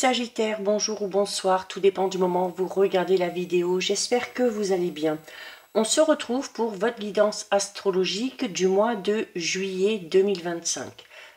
Sagittaires, bonjour ou bonsoir, tout dépend du moment où vous regardez la vidéo, j'espère que vous allez bien. On se retrouve pour votre guidance astrologique du mois de juillet 2025.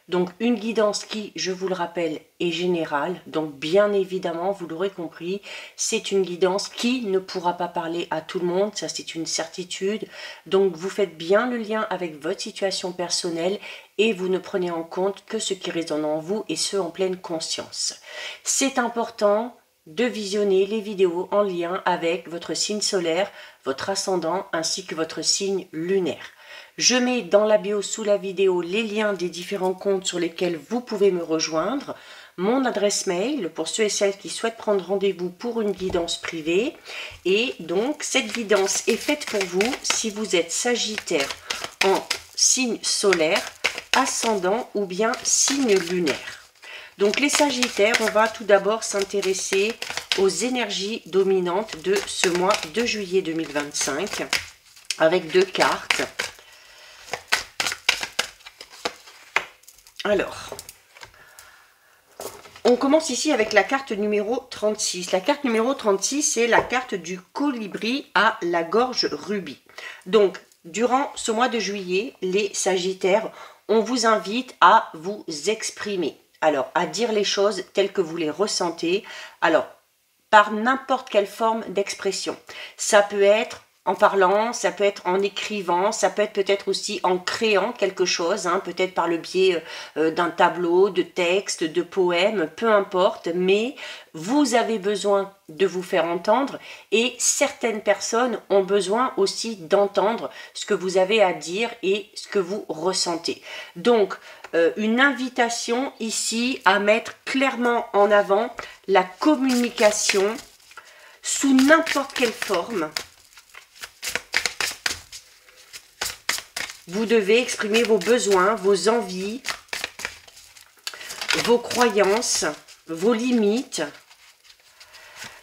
Donc une guidance qui, je vous le rappelle, est générale, donc bien évidemment, vous l'aurez compris, c'est une guidance qui ne pourra pas parler à tout le monde, ça c'est une certitude. Donc vous faites bien le lien avec votre situation personnelle et vous ne prenez en compte que ce qui résonne en vous et ce en pleine conscience. C'est important de visionner les vidéos en lien avec votre signe solaire, votre ascendant ainsi que votre signe lunaire. Je mets dans la bio sous la vidéo les liens des différents comptes sur lesquels vous pouvez me rejoindre, mon adresse mail pour ceux et celles qui souhaitent prendre rendez-vous pour une guidance privée. Et donc cette guidance est faite pour vous si vous êtes Sagittaire en signe solaire, ascendant ou bien signe lunaire. Donc les Sagittaires, on va tout d'abord s'intéresser aux énergies dominantes de ce mois de juillet 2025 avec deux cartes. Alors, on commence ici avec la carte numéro 36. La carte numéro 36, c'est la carte du colibri à la gorge rubis. Donc, durant ce mois de juillet, les Sagittaires, on vous invite à vous exprimer. Alors, à dire les choses telles que vous les ressentez. Alors, par n'importe quelle forme d'expression. Ça peut être en parlant, ça peut être en écrivant, ça peut être peut-être aussi en créant quelque chose, hein, peut-être par le biais d'un tableau, de texte, de poèmes, peu importe, mais vous avez besoin de vous faire entendre et certaines personnes ont besoin aussi d'entendre ce que vous avez à dire et ce que vous ressentez. Donc, une invitation ici à mettre clairement en avant la communication sous n'importe quelle forme. Vous devez exprimer vos besoins, vos envies, vos croyances, vos limites,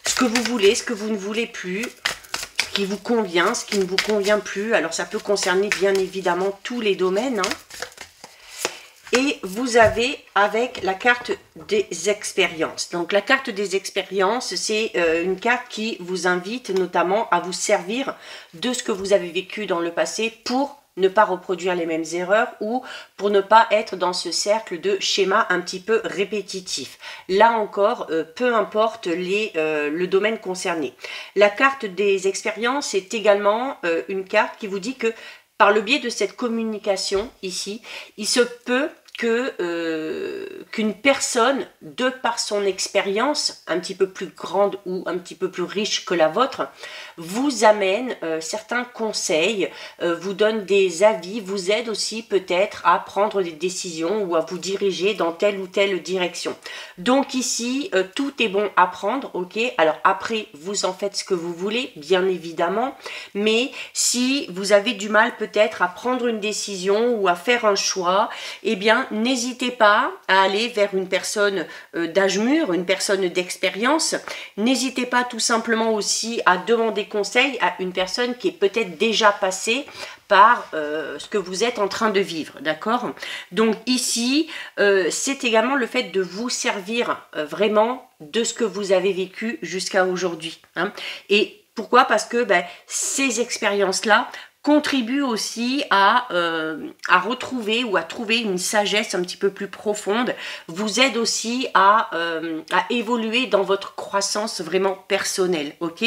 ce que vous voulez, ce que vous ne voulez plus, ce qui vous convient, ce qui ne vous convient plus. Alors ça peut concerner bien évidemment tous les domaines, hein. Et vous avez avec la carte des expériences. Donc la carte des expériences, c'est une carte qui vous invite notamment à vous servir de ce que vous avez vécu dans le passé pour ne pas reproduire les mêmes erreurs ou pour ne pas être dans ce cercle de schéma un petit peu répétitif. Là encore, peu importe le domaine concerné. La carte des expériences est également une carte qui vous dit que par le biais de cette communication ici, il se peut qu'une personne, de par son expérience un petit peu plus grande ou un petit peu plus riche que la vôtre, vous amène certains conseils, vous donne des avis, vous aide aussi peut-être à prendre des décisions ou à vous diriger dans telle ou telle direction. Donc ici, tout est bon à prendre, ok? Alors après, vous en faites ce que vous voulez, bien évidemment, mais si vous avez du mal peut-être à prendre une décision ou à faire un choix, eh bien, n'hésitez pas à aller vers une personne d'âge mûr, une personne d'expérience. N'hésitez pas tout simplement aussi à demander conseil à une personne qui est peut-être déjà passée par ce que vous êtes en train de vivre, d'accord? Donc ici, c'est également le fait de vous servir vraiment de ce que vous avez vécu jusqu'à aujourd'hui, hein. Et pourquoi? Parce que ces expériences-là contribue aussi à retrouver ou à trouver une sagesse un petit peu plus profonde, vous aide aussi à évoluer dans votre croissance vraiment personnelle, ok?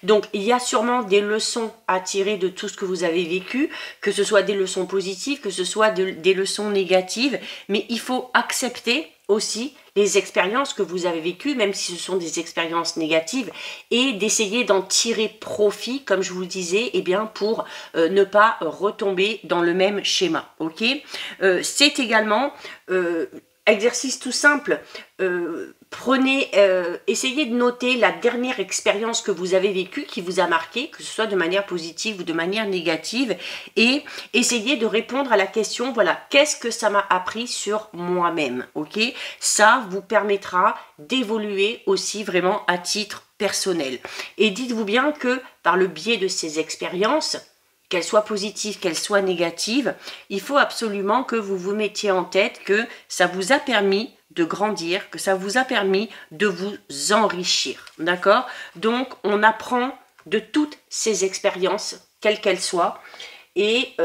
Donc il y a sûrement des leçons à tirer de tout ce que vous avez vécu, que ce soit des leçons positives, que ce soit des leçons négatives, mais il faut accepter aussi les expériences que vous avez vécues, même si ce sont des expériences négatives, et d'essayer d'en tirer profit, comme je vous le disais, eh bien pour ne pas retomber dans le même schéma, ok? C'est également exercice tout simple, essayez de noter la dernière expérience que vous avez vécue, qui vous a marqué, que ce soit de manière positive ou de manière négative, et essayez de répondre à la question, voilà, qu'est-ce que ça m'a appris sur moi-même, ok? Ça vous permettra d'évoluer aussi vraiment à titre personnel. Et dites-vous bien que par le biais de ces expériences, qu'elles soient positives, qu'elles soient négatives, il faut absolument que vous vous mettiez en tête que ça vous a permis de grandir, que ça vous a permis de vous enrichir, d'accord? Donc, on apprend de toutes ces expériences, quelles qu'elles soient, et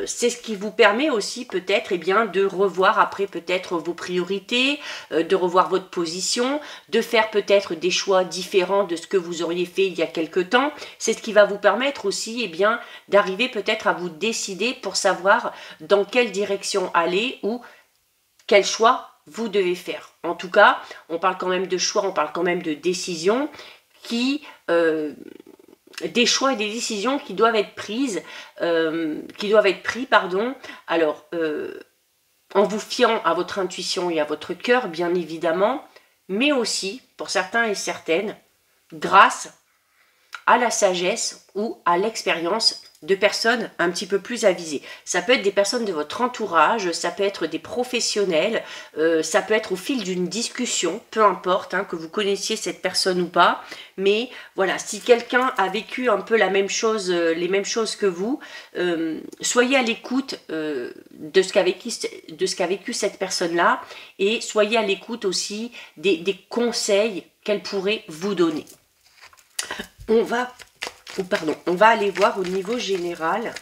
c'est ce qui vous permet aussi peut-être de revoir après peut-être vos priorités, de revoir votre position, de faire peut-être des choix différents de ce que vous auriez fait il y a quelque temps. C'est ce qui va vous permettre aussi d'arriver peut-être à vous décider pour savoir dans quelle direction aller ou quel choix vous devez faire. En tout cas, on parle quand même de choix, on parle quand même de décisions des choix et des décisions qui doivent être prises, Alors, en vous fiant à votre intuition et à votre cœur, bien évidemment, mais aussi, pour certains et certaines, grâce à la sagesse ou à l'expérience de personnes un petit peu plus avisées. Ça peut être des personnes de votre entourage, ça peut être des professionnels, ça peut être au fil d'une discussion, peu importe, que vous connaissiez cette personne ou pas, mais voilà, si quelqu'un a vécu un peu les mêmes choses que vous, soyez à l'écoute de ce qu'a vécu cette personne-là, et soyez à l'écoute aussi des conseils qu'elle pourrait vous donner. On va aller voir au niveau général.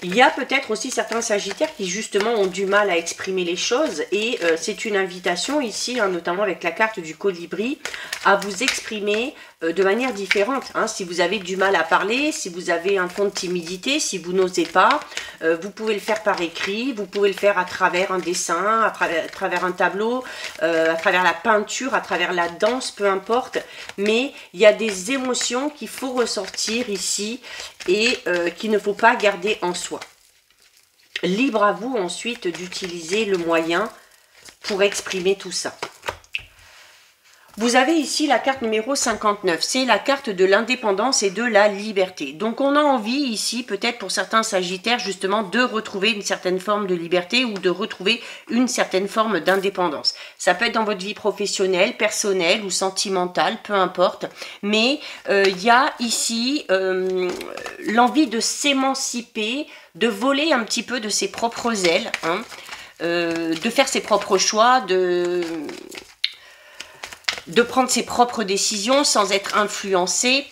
Il y a peut-être aussi certains sagittaires qui justement ont du mal à exprimer les choses, et c'est une invitation ici, notamment avec la carte du colibri, à vous exprimer de manière différente. Si vous avez du mal à parler, si vous avez un fond de timidité, si vous n'osez pas, vous pouvez le faire par écrit, vous pouvez le faire à travers un dessin, à travers un tableau, à travers la peinture, à travers la danse, peu importe. Mais il y a des émotions qu'il faut ressortir ici et qu'il ne faut pas garder en soi. Libre à vous ensuite d'utiliser le moyen pour exprimer tout ça. Vous avez ici la carte numéro 59, c'est la carte de l'indépendance et de la liberté. Donc on a envie ici, peut-être pour certains sagittaires, justement de retrouver une certaine forme de liberté ou de retrouver une certaine forme d'indépendance. Ça peut être dans votre vie professionnelle, personnelle ou sentimentale, peu importe. Mais il y a ici l'envie de s'émanciper, de voler un petit peu de ses propres ailes, de faire ses propres choix, de prendre ses propres décisions sans être influencé.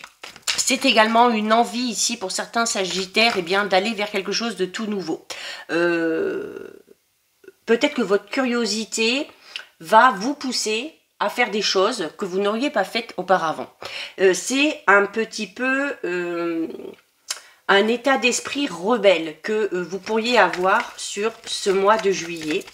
C'est également une envie ici pour certains sagittaires d'aller vers quelque chose de tout nouveau. Peut-être que votre curiosité va vous pousser à faire des choses que vous n'auriez pas faites auparavant. C'est un petit peu un état d'esprit rebelle que vous pourriez avoir sur ce mois de juillet.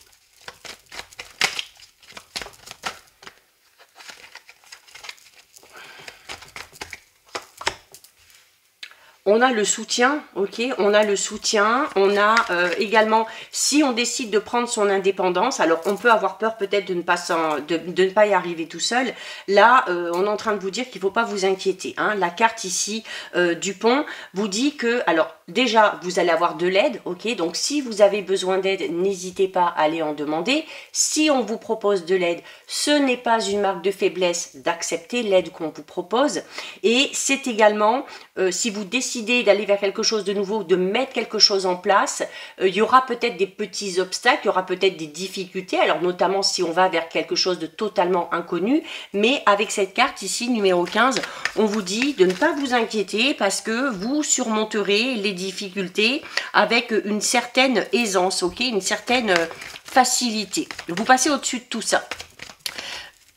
On a le soutien, ok, on a le soutien, on a également, si on décide de prendre son indépendance, alors on peut avoir peur peut-être de ne pas y arriver tout seul. Là, on est en train de vous dire qu'il ne faut pas vous inquiéter. La carte ici du pont vous dit que, alors déjà, vous allez avoir de l'aide, ok, donc si vous avez besoin d'aide, n'hésitez pas à aller en demander. Si on vous propose de l'aide, ce n'est pas une marque de faiblesse d'accepter l'aide qu'on vous propose. Et c'est également, si vous décidez d'aller vers quelque chose de nouveau, de mettre quelque chose en place, il y aura peut-être des petits obstacles, il y aura peut-être des difficultés, alors notamment si on va vers quelque chose de totalement inconnu, mais avec cette carte ici, numéro 15, on vous dit de ne pas vous inquiéter parce que vous surmonterez les difficultés avec une certaine aisance, ok, une certaine facilité. Vous passez au-dessus de tout ça.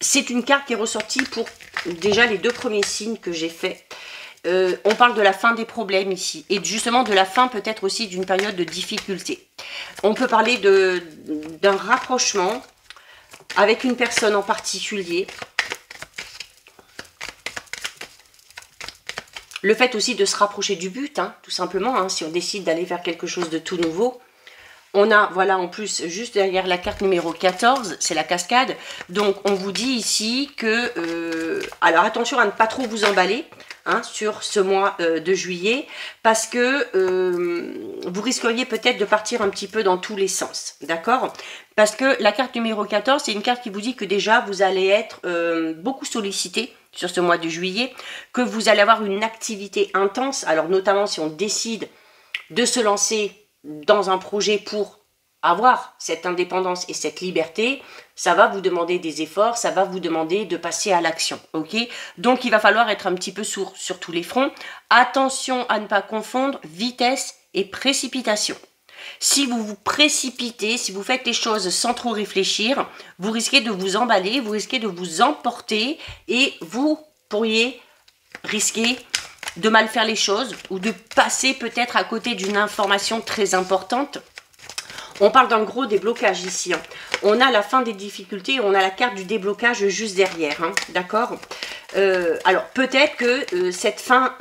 C'est une carte qui est ressortie pour déjà les 2 premiers signes que j'ai fait. On parle de la fin des problèmes ici et justement de la fin peut-être aussi d'une période de difficulté. On peut parler d'un rapprochement avec une personne en particulier. Le fait aussi de se rapprocher du but, tout simplement, si on décide d'aller vers quelque chose de tout nouveau. On a, voilà, en plus, juste derrière la carte numéro 14, c'est la cascade. Donc, on vous dit ici que... alors, attention à ne pas trop vous emballer sur ce mois de juillet, parce que vous risqueriez peut-être de partir un petit peu dans tous les sens, d'accord? Parce que la carte numéro 14, c'est une carte qui vous dit que déjà, vous allez être beaucoup sollicité sur ce mois de juillet, que vous allez avoir une activité intense, alors notamment si on décide de se lancer dans un projet pour avoir cette indépendance et cette liberté, ça va vous demander des efforts, ça va vous demander de passer à l'action, ok? Donc, il va falloir être un petit peu sourd sur tous les fronts. Attention à ne pas confondre vitesse et précipitation. Si vous vous précipitez, si vous faites les choses sans trop réfléchir, vous risquez de vous emballer, vous risquez de vous emporter et vous pourriez risquer de mal faire les choses ou de passer peut-être à côté d'une information très importante. On parle d'un gros déblocage ici. Hein. On a la fin des difficultés, on a la carte du déblocage juste derrière. Hein, d'accord. Alors peut-être que cette fin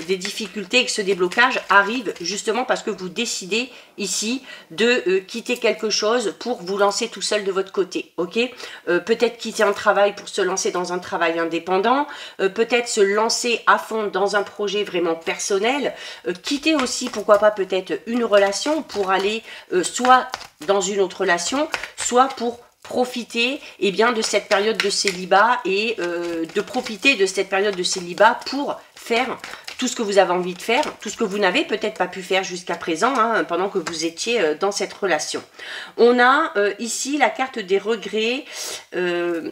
des difficultés et que ce déblocage arrive justement parce que vous décidez ici de quitter quelque chose pour vous lancer tout seul de votre côté, ok? Peut-être quitter un travail pour se lancer dans un travail indépendant, peut-être se lancer à fond dans un projet vraiment personnel, quitter aussi pourquoi pas peut-être une relation pour aller soit dans une autre relation, soit pour profiter bien, de cette période de célibat et de profiter de cette période de célibat pour faire tout ce que vous avez envie de faire, tout ce que vous n'avez peut-être pas pu faire jusqu'à présent, hein, pendant que vous étiez dans cette relation. On a ici la carte des regrets.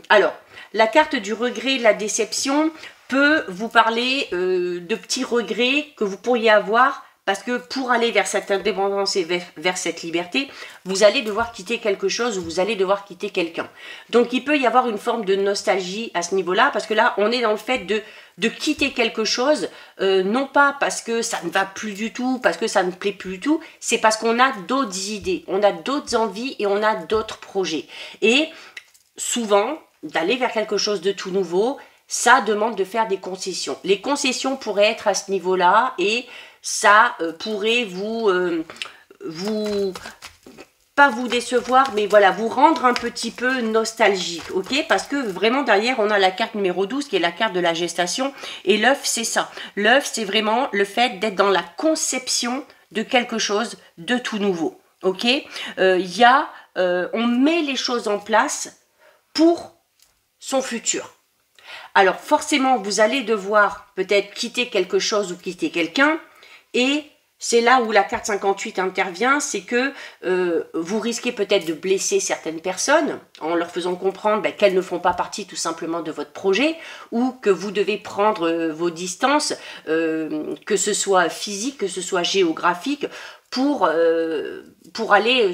Alors, la carte du regret, de la déception peut vous parler de petits regrets que vous pourriez avoir. Parce que pour aller vers cette indépendance et vers cette liberté, vous allez devoir quitter quelque chose ou vous allez devoir quitter quelqu'un. Donc il peut y avoir une forme de nostalgie à ce niveau-là, parce que là, on est dans le fait de quitter quelque chose, non pas parce que ça ne va plus du tout, parce que ça ne plaît plus du tout, c'est parce qu'on a d'autres idées, on a d'autres envies et on a d'autres projets. Et souvent, d'aller vers quelque chose de tout nouveau, ça demande de faire des concessions. Les concessions pourraient être à ce niveau-là et ça pourrait pas vous décevoir, mais voilà, vous rendre un petit peu nostalgique, ok? Parce que vraiment derrière, on a la carte numéro 12 qui est la carte de la gestation. Et l'œuf, c'est ça. L'œuf, c'est vraiment le fait d'être dans la conception de quelque chose de tout nouveau, ok? On met les choses en place pour son futur. Alors forcément, vous allez devoir peut-être quitter quelque chose ou quitter quelqu'un. Et c'est là où la carte 58 intervient, c'est que vous risquez peut-être de blesser certaines personnes en leur faisant comprendre qu'elles ne font pas partie tout simplement de votre projet ou que vous devez prendre vos distances, que ce soit physique, que ce soit géographique, pour aller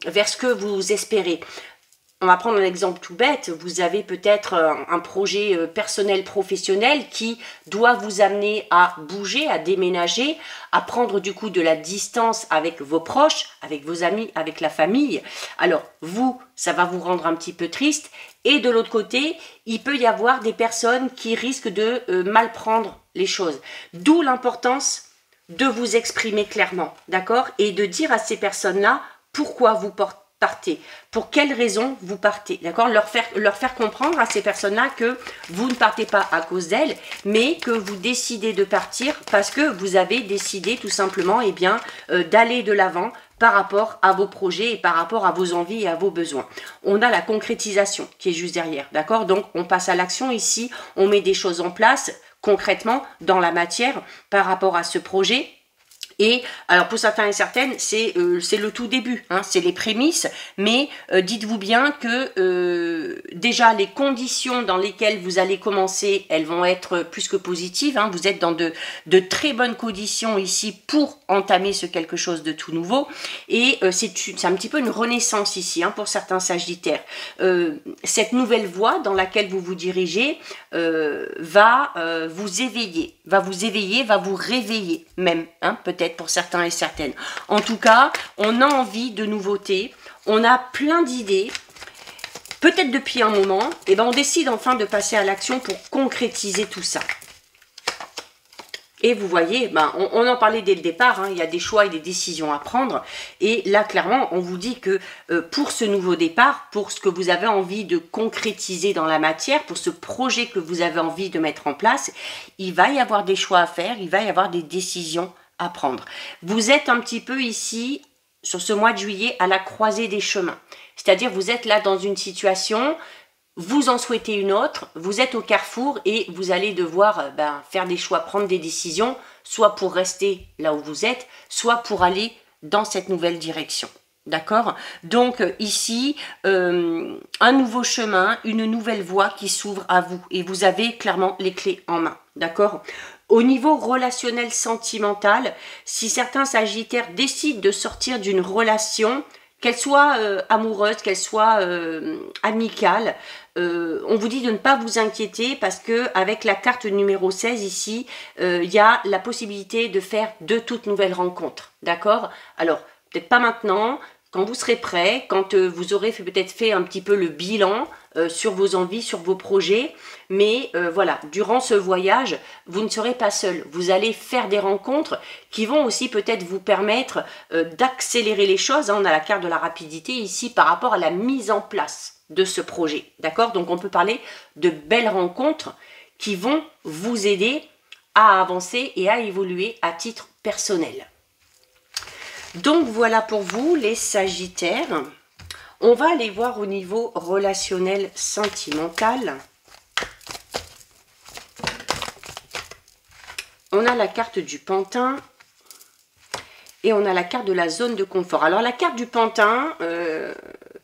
vers ce que vous espérez. On va prendre un exemple tout bête, vous avez peut-être un projet personnel, professionnel qui doit vous amener à bouger, à déménager, à prendre du coup de la distance avec vos proches, avec vos amis, avec la famille. Alors vous, ça va vous rendre un petit peu triste et de l'autre côté, il peut y avoir des personnes qui risquent de mal prendre les choses. D'où l'importance de vous exprimer clairement, d'accord? Et de dire à ces personnes-là pourquoi vous partez, pour quelles raisons vous partez, d'accord, leur faire comprendre à ces personnes-là que vous ne partez pas à cause d'elles, mais que vous décidez de partir parce que vous avez décidé tout simplement d'aller de l'avant par rapport à vos projets et par rapport à vos envies et à vos besoins. On a la concrétisation qui est juste derrière, d'accord, donc on passe à l'action ici, on met des choses en place concrètement dans la matière par rapport à ce projet. Et alors pour certains et certaines, c'est le tout début, hein, c'est les prémices, mais dites-vous bien que déjà les conditions dans lesquelles vous allez commencer, elles vont être plus que positives, hein, vous êtes dans de très bonnes conditions ici pour entamer ce quelque chose de tout nouveau, et c'est un petit peu une renaissance ici, hein, pour certains sagittaires. Cette nouvelle voie dans laquelle vous vous dirigez va vous éveiller, va vous réveiller même, hein, peut-être pour certains et certaines. En tout cas, on a envie de nouveautés, on a plein d'idées, peut-être depuis un moment, et on décide enfin de passer à l'action pour concrétiser tout ça. Et vous voyez, on en parlait dès le départ, hein, il y a des choix et des décisions à prendre. Et là, clairement, on vous dit que pour ce nouveau départ, pour ce que vous avez envie de concrétiser dans la matière, pour ce projet que vous avez envie de mettre en place, il va y avoir des choix à faire, il va y avoir des décisions à prendre. Vous êtes un petit peu ici, sur ce mois de juillet, à la croisée des chemins. C'est-à-dire, vous êtes là dans une situation... Vous en souhaitez une autre, vous êtes au carrefour et vous allez devoir faire des choix, prendre des décisions, soit pour rester là où vous êtes, soit pour aller dans cette nouvelle direction. D'accord? Donc ici, un nouveau chemin, une nouvelle voie qui s'ouvre à vous. Et vous avez clairement les clés en main. D'accord? Au niveau relationnel sentimental, si certains sagittaires décident de sortir d'une relation, qu'elle soit amoureuse, qu'elle soit amicale, on vous dit de ne pas vous inquiéter parce que avec la carte numéro 16 ici, il y a la possibilité de faire de toutes nouvelles rencontres. D'accord? Alors, peut-être pas maintenant, quand vous serez prêt, quand vous aurez peut-être fait un petit peu le bilan sur vos envies, sur vos projets, mais voilà, durant ce voyage, vous ne serez pas seul. Vous allez faire des rencontres qui vont aussi peut-être vous permettre d'accélérer les choses. On a la carte de la rapidité ici par rapport à la mise en place de ce projet. D'accord? Donc on peut parler de belles rencontres qui vont vous aider à avancer et à évoluer à titre personnel. Donc voilà pour vous les Sagittaires. On va aller voir au niveau relationnel sentimental. On a la carte du Pantin et on a la carte de la zone de confort. Alors la carte du Pantin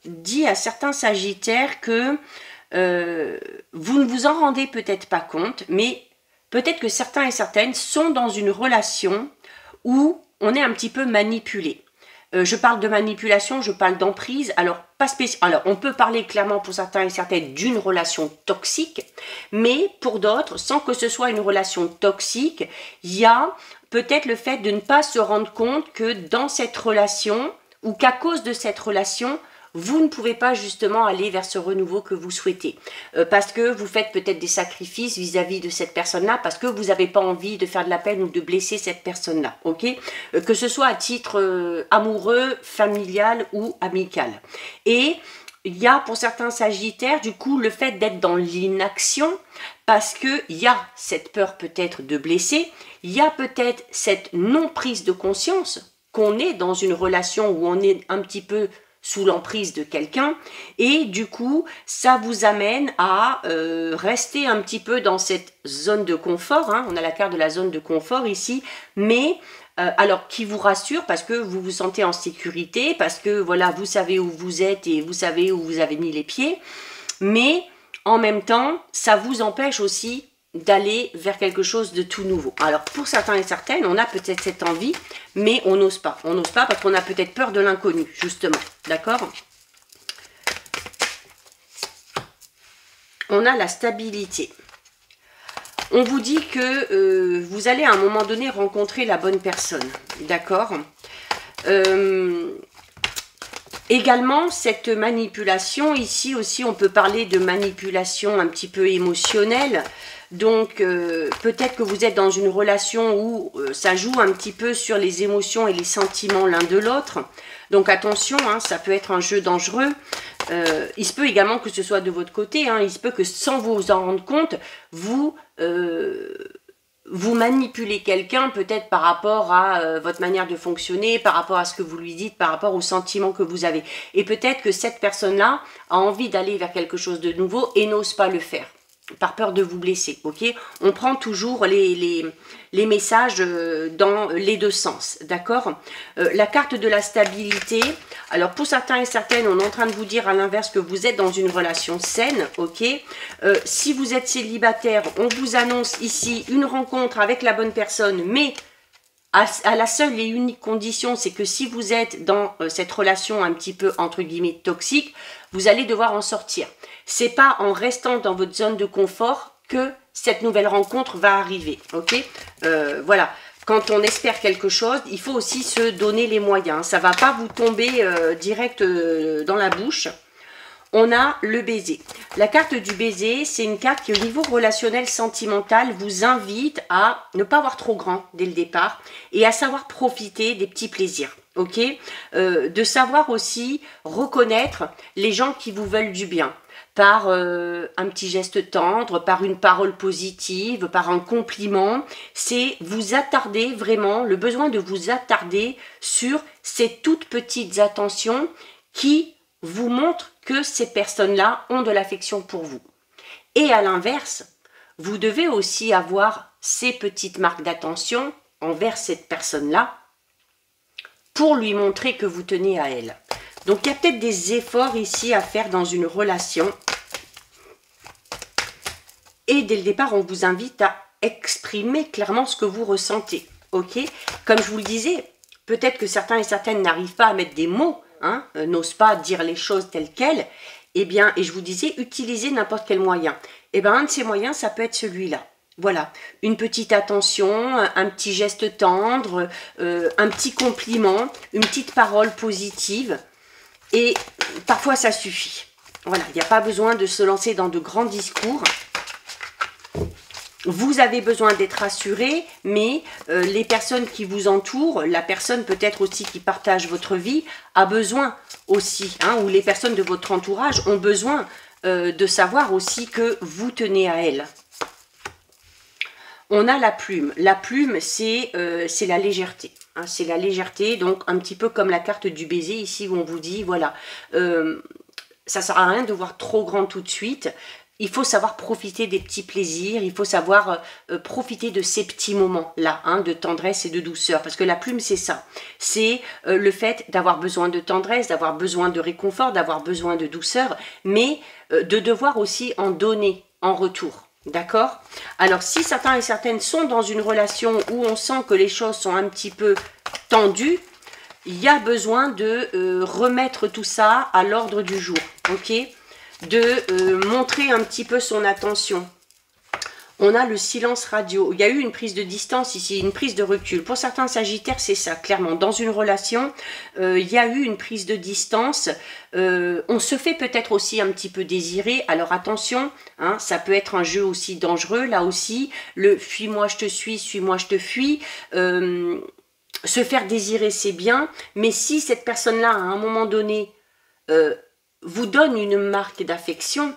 dit à certains Sagittaires que vous ne vous en rendez peut-être pas compte, mais peut-être que certains et certaines sont dans une relation où on est un petit peu manipulé. Je parle de manipulation, je parle d'emprise. Alors, pas spécial. Alors, on peut parler clairement pour certains et certaines d'une relation toxique, mais pour d'autres, sans que ce soit une relation toxique, il y a peut-être le fait de ne pas se rendre compte que dans cette relation, ou qu'à cause de cette relation, vous ne pouvez pas justement aller vers ce renouveau que vous souhaitez. Parce que vous faites peut-être des sacrifices vis-à-vis de cette personne-là, parce que vous n'avez pas envie de faire de la peine ou de blesser cette personne-là. Ok? Que ce soit à titre amoureux, familial ou amical. Et il y a pour certains Sagittaires, du coup, le fait d'être dans l'inaction, parce qu'il y a cette peur peut-être de blesser, il y a peut-être cette non-prise de conscience qu'on est dans une relation où on est un petit peu sous l'emprise de quelqu'un, et du coup, ça vous amène à rester un petit peu dans cette zone de confort, hein. On a la carte de la zone de confort ici, mais alors qui vous rassure parce que vous vous sentez en sécurité, parce que voilà, vous savez où vous êtes et vous savez où vous avez mis les pieds, mais en même temps, ça vous empêche aussi d'aller vers quelque chose de tout nouveau. Alors pour certains et certaines, on a peut-être cette envie, mais on n'ose pas. On n'ose pas parce qu'on a peut-être peur de l'inconnu, justement. D'accord? On a la stabilité. On vous dit que vous allez à un moment donné rencontrer la bonne personne. D'accord? Également, cette manipulation, ici aussi, on peut parler de manipulation un petit peu émotionnelle. Donc, peut-être que vous êtes dans une relation où ça joue un petit peu sur les émotions et les sentiments l'un de l'autre. Donc, attention, hein, ça peut être un jeu dangereux. Il se peut également que ce soit de votre côté. Hein, il se peut que sans vous en rendre compte, vous manipulez quelqu'un peut-être par rapport à votre manière de fonctionner, par rapport à ce que vous lui dites, par rapport aux sentiments que vous avez. Et peut-être que cette personne-là a envie d'aller vers quelque chose de nouveau et n'ose pas le faire, par peur de vous blesser, ok? On prend toujours les messages dans les deux sens, d'accord? La carte de la stabilité, alors pour certains et certaines, on est en train de vous dire à l'inverse que vous êtes dans une relation saine, ok? Si vous êtes célibataire, on vous annonce ici une rencontre avec la bonne personne, mais à la seule et unique condition, c'est que si vous êtes dans cette relation un petit peu, entre guillemets, toxique, vous allez devoir en sortir. C'est pas en restant dans votre zone de confort que cette nouvelle rencontre va arriver, ok? Voilà, quand on espère quelque chose, il faut aussi se donner les moyens. Ça va pas vous tomber direct dans la bouche. On a le baiser. La carte du baiser, c'est une carte qui, au niveau relationnel sentimental, vous invite à ne pas avoir trop grand dès le départ et à savoir profiter des petits plaisirs. Ok, de savoir aussi reconnaître les gens qui vous veulent du bien par un petit geste tendre, par une parole positive, par un compliment. C'est vous attarder vraiment, le besoin de vous attarder sur ces toutes petites attentions qui vous montrent que ces personnes-là ont de l'affection pour vous. Et à l'inverse, vous devez aussi avoir ces petites marques d'attention envers cette personne-là pour lui montrer que vous tenez à elle. Donc, il y a peut-être des efforts ici à faire dans une relation. Et dès le départ, on vous invite à exprimer clairement ce que vous ressentez. Ok? Comme je vous le disais, peut-être que certains et certaines n'arrivent pas à mettre des mots, hein, n'osent pas dire les choses telles quelles. Eh bien, et je vous disais, utilisez n'importe quel moyen. Eh bien, un de ces moyens, ça peut être celui-là. Voilà, une petite attention, un petit geste tendre, un petit compliment, une petite parole positive. Et parfois, ça suffit. Voilà, il n'y a pas besoin de se lancer dans de grands discours. Vous avez besoin d'être rassuré, mais les personnes qui vous entourent, la personne peut-être aussi qui partage votre vie, a besoin aussi, hein, ou les personnes de votre entourage ont besoin de savoir aussi que vous tenez à elles. On a la plume. La plume, c'est la légèreté. Hein, c'est la légèreté, donc un petit peu comme la carte du baiser ici où on vous dit, voilà, ça ne sert à rien de voir trop grand tout de suite. Il faut savoir profiter des petits plaisirs, il faut savoir profiter de ces petits moments-là, hein, de tendresse et de douceur. Parce que la plume, c'est ça. C'est le fait d'avoir besoin de tendresse, d'avoir besoin de réconfort, d'avoir besoin de douceur, mais de devoir aussi en donner en retour. D'accord? Alors, si certains et certaines sont dans une relation où on sent que les choses sont un petit peu tendues, il y a besoin de remettre tout ça à l'ordre du jour. Ok? De montrer un petit peu son attention. On a le silence radio. Il y a eu une prise de distance ici, une prise de recul. Pour certains sagittaires, c'est ça, clairement. Dans une relation, il y a eu une prise de distance. On se fait peut-être aussi un petit peu désirer. Alors attention, hein, ça peut être un jeu aussi dangereux. Là aussi, le « fuis-moi, je te suis, suis-moi, je te fuis ». Se faire désirer, c'est bien. Mais si cette personne-là, à un moment donné, vous donne une marque d'affection,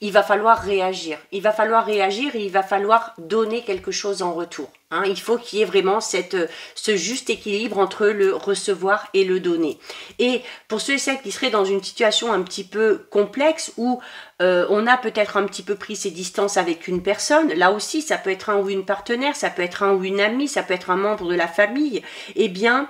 il va falloir réagir. Il va falloir réagir et il va falloir donner quelque chose en retour. Hein, il faut qu'il y ait vraiment ce juste équilibre entre le recevoir et le donner. Et pour ceux et celles qui seraient dans une situation un petit peu complexe où on a peut-être un petit peu pris ses distances avec une personne, là aussi ça peut être un ou une partenaire, ça peut être un ou une amie, ça peut être un membre de la famille, eh bien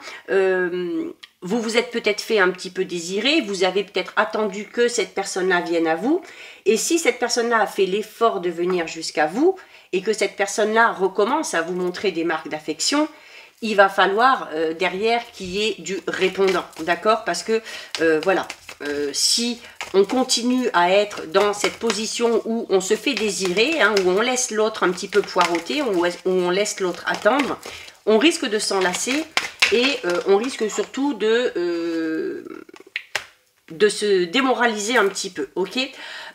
vous vous êtes peut-être fait un petit peu désirer, vous avez peut-être attendu que cette personne-là vienne à vous, et si cette personne-là a fait l'effort de venir jusqu'à vous, et que cette personne-là recommence à vous montrer des marques d'affection, il va falloir derrière qu'il y ait du répondant, d'accord? Parce que, voilà, si on continue à être dans cette position où on se fait désirer, hein, où on laisse l'autre un petit peu poireauter, où on laisse l'autre attendre, on risque de s'enlacer et on risque surtout de se démoraliser un petit peu, ok?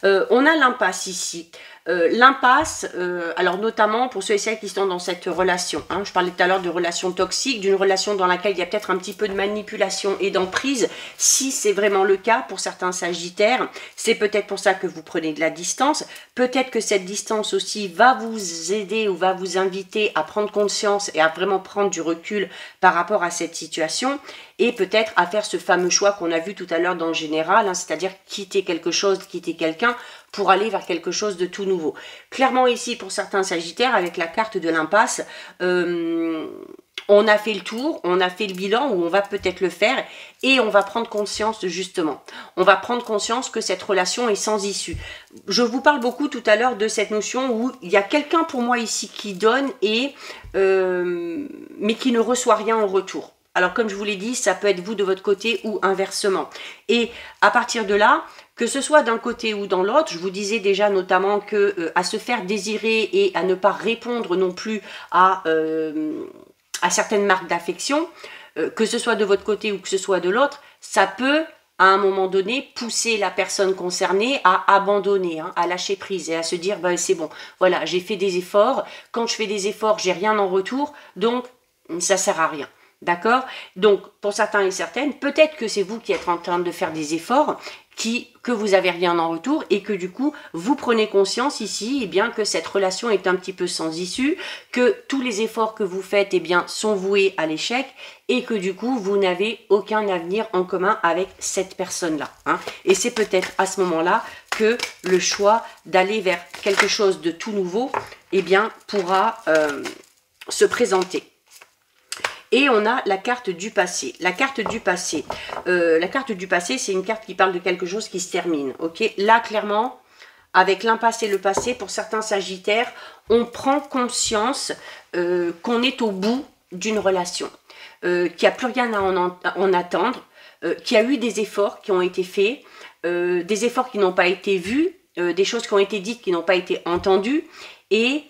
On a l'impasse ici. L'impasse, alors notamment pour ceux et celles qui sont dans cette relation, hein, je parlais tout à l'heure de relation toxique, d'une relation dans laquelle il y a peut-être un petit peu de manipulation et d'emprise. Si c'est vraiment le cas pour certains sagittaires, c'est peut-être pour ça que vous prenez de la distance. Peut-être que cette distance aussi va vous aider ou va vous inviter à prendre conscience et à vraiment prendre du recul par rapport à cette situation, et peut-être à faire ce fameux choix qu'on a vu tout à l'heure dans le général, hein, c'est-à-dire quitter quelque chose, quitter quelqu'un pour aller vers quelque chose de tout nouveau. Clairement ici, pour certains sagittaires, avec la carte de l'impasse, on a fait le tour, on a fait le bilan, ou on va peut-être le faire, et on va prendre conscience justement. On va prendre conscience que cette relation est sans issue. Je vous parle beaucoup tout à l'heure de cette notion où il y a quelqu'un pour moi ici qui donne, mais qui ne reçoit rien en retour. Alors comme je vous l'ai dit, ça peut être vous de votre côté ou inversement. Et à partir de là, que ce soit d'un côté ou dans l'autre, je vous disais déjà notamment que à se faire désirer et à ne pas répondre non plus à certaines marques d'affection, que ce soit de votre côté ou que ce soit de l'autre, ça peut à un moment donné pousser la personne concernée à abandonner, hein, à lâcher prise et à se dire ben, c'est bon, voilà, j'ai fait des efforts, quand je fais des efforts, j'ai rien en retour, donc ça sert à rien. D'accord? Donc, pour certains et certaines, peut-être que c'est vous qui êtes en train de faire des efforts, que vous n'avez rien en retour et que du coup, vous prenez conscience ici, eh bien, que cette relation est un petit peu sans issue, que tous les efforts que vous faites, eh bien, sont voués à l'échec et que du coup, vous n'avez aucun avenir en commun avec cette personne-là. Hein. Et c'est peut-être à ce moment-là que le choix d'aller vers quelque chose de tout nouveau, eh bien, pourra se présenter. Et on a la carte du passé. La carte du passé, c'est une carte qui parle de quelque chose qui se termine. Ok, là, clairement, avec l'impasse et le passé, pour certains sagittaires, on prend conscience qu'on est au bout d'une relation, qu'il n'y a plus rien à en attendre, qu'il y a eu des efforts qui ont été faits, des efforts qui n'ont pas été vus, des choses qui ont été dites qui n'ont pas été entendues, et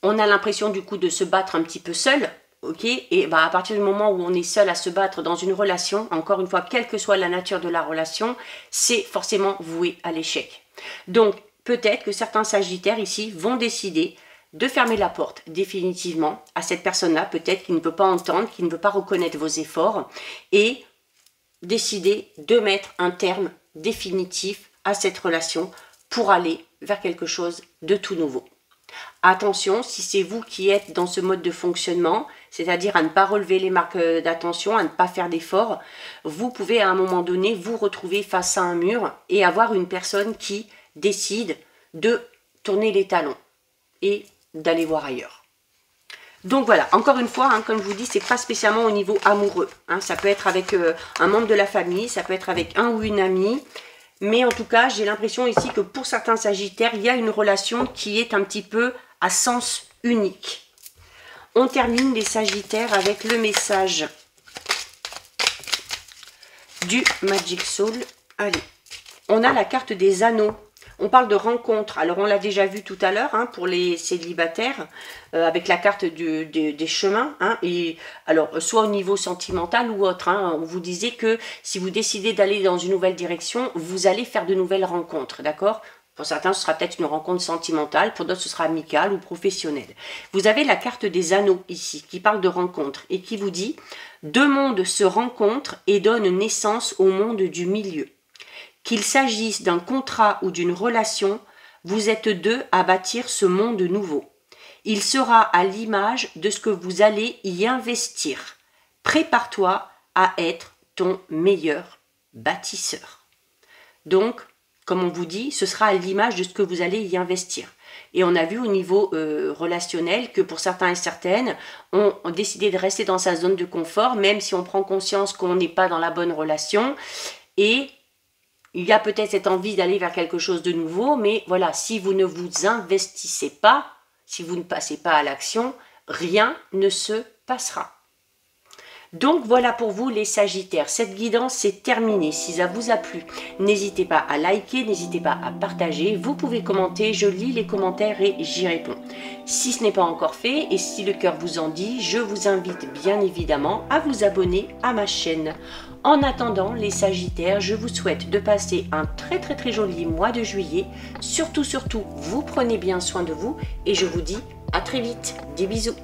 on a l'impression du coup de se battre un petit peu seul. Ok, et bah, à partir du moment où on est seul à se battre dans une relation, encore une fois, quelle que soit la nature de la relation, c'est forcément voué à l'échec. Donc, peut-être que certains sagittaires ici vont décider de fermer la porte définitivement à cette personne-là, peut-être qui ne peut pas entendre, qui ne veut pas reconnaître vos efforts, et décider de mettre un terme définitif à cette relation pour aller vers quelque chose de tout nouveau. Attention, si c'est vous qui êtes dans ce mode de fonctionnement, c'est-à-dire à ne pas relever les marques d'attention, à ne pas faire d'efforts, vous pouvez à un moment donné vous retrouver face à un mur et avoir une personne qui décide de tourner les talons et d'aller voir ailleurs. Donc voilà, encore une fois, comme je vous dis, c'est pas spécialement au niveau amoureux. Ça peut être avec un membre de la famille, ça peut être avec un ou une amie. Mais en tout cas, j'ai l'impression ici que pour certains sagittaires, il y a une relation qui est un petit peu à sens unique. On termine les sagittaires avec le message du Magic Soul. Allez, on a la carte des anneaux. On parle de rencontres. Alors, on l'a déjà vu tout à l'heure pour les célibataires, avec la carte des chemins. Et alors, soit au niveau sentimental ou autre. On vous disait que si vous décidez d'aller dans une nouvelle direction, vous allez faire de nouvelles rencontres, d'accord? Pour certains, ce sera peut-être une rencontre sentimentale. Pour d'autres, ce sera amicale ou professionnelle. Vous avez la carte des anneaux ici, qui parle de rencontres et qui vous dit « Deux mondes se rencontrent et donnent naissance au monde du milieu. » Qu'il s'agisse d'un contrat ou d'une relation, vous êtes deux à bâtir ce monde nouveau. Il sera à l'image de ce que vous allez y investir. Prépare-toi à être ton meilleur bâtisseur. Donc, comme on vous dit, ce sera à l'image de ce que vous allez y investir. Et on a vu au niveau relationnel que pour certains et certaines, ont décidé de rester dans sa zone de confort, même si on prend conscience qu'on n'est pas dans la bonne relation. Et il y a peut-être cette envie d'aller vers quelque chose de nouveau, mais voilà, si vous ne vous investissez pas, si vous ne passez pas à l'action, rien ne se passera. Donc voilà pour vous les sagittaires, cette guidance c'est terminé. Si ça vous a plu, n'hésitez pas à liker, n'hésitez pas à partager, vous pouvez commenter, je lis les commentaires et j'y réponds. Si ce n'est pas encore fait et si le cœur vous en dit, je vous invite bien évidemment à vous abonner à ma chaîne. En attendant les sagittaires, je vous souhaite de passer un très joli mois de juillet. Surtout, vous prenez bien soin de vous et je vous dis à très vite. Des bisous.